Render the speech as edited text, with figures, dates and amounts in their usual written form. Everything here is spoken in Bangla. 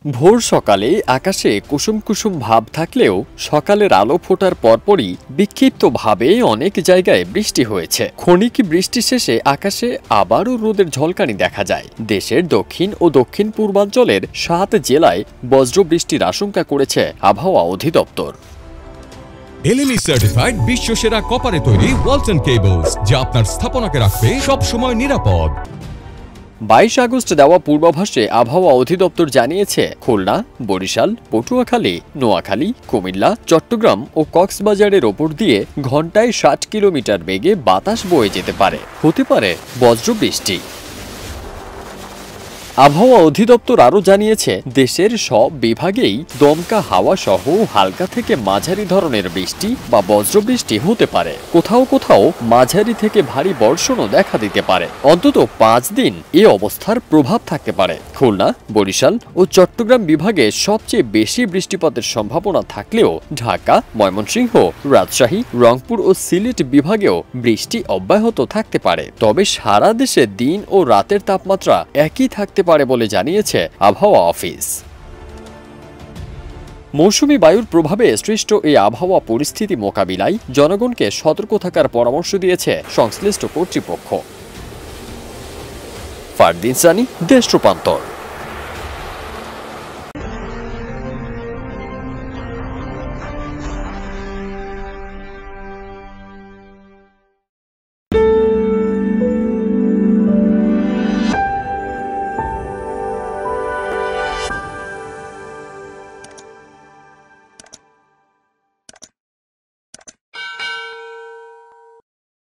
ভোর সকালে আকাশে কুসুম কুসুম ভাব থাকলেও সকালের আলো ফোটার পরপরই বিক্ষিপ্তভাবে অনেক জায়গায় বৃষ্টি হয়েছে। ক্ষণিক বৃষ্টি শেষে আকাশে আবারও রোদের ঝলকানি দেখা যায়। দেশের দক্ষিণ ও দক্ষিণ পূর্বাঞ্চলের ৭ জেলায় বজ্রবৃষ্টির আশঙ্কা করেছে আবহাওয়া অধিদপ্তর। এলএমই সার্টিফাইড বিশ্বসেরা কপারে তৈরি ওয়ালটন কেবলস, যা আপনার স্থাপনাকে রাখবে সব সময় নিরাপদ। ২২ আগস্ট দেওয়া পূর্বাভাসে আবহাওয়া অধিদপ্তর জানিয়েছে, খুলনা, বরিশাল, পটুয়াখালী, নোয়াখালী, কুমিল্লা, চট্টগ্রাম ও কক্সবাজারের ওপর দিয়ে ঘন্টায় ৬০ কিলোমিটার বেগে বাতাস বয়ে যেতে পারে, হতে পারে বজ্রবৃষ্টি। আবহাওয়া অধিদপ্তর আরও জানিয়েছে, দেশের সব বিভাগেই দমকা হাওয়া সহ হালকা থেকে মাঝারি ধরনের বৃষ্টি বা বজ্রবৃষ্টি হতে পারে। কোথাও কোথাও মাঝারি থেকে ভারী বর্ষণও দেখা দিতে পারে। অন্তত ৫ দিন এ অবস্থার প্রভাব থাকতে পারে। খুলনা, বরিশাল ও চট্টগ্রাম বিভাগে সবচেয়ে বেশি বৃষ্টিপাতের সম্ভাবনা থাকলেও ঢাকা, ময়মনসিংহ, রাজশাহী, রংপুর ও সিলেট বিভাগেও বৃষ্টি অব্যাহত থাকতে পারে। তবে সারা দেশে দিন ও রাতের তাপমাত্রা একই থাকতে পারে বলে জানিয়েছে আবহাওয়া অফিস। মৌসুমী বায়ুর প্রভাবে সৃষ্ট এই আবহাওয়া পরিস্থিতি মোকাবিলায় জনগণকে সতর্ক থাকার পরামর্শ দিয়েছে সংশ্লিষ্ট কর্তৃপক্ষ। ফারদিন সানি, দেশ রূপান্তর।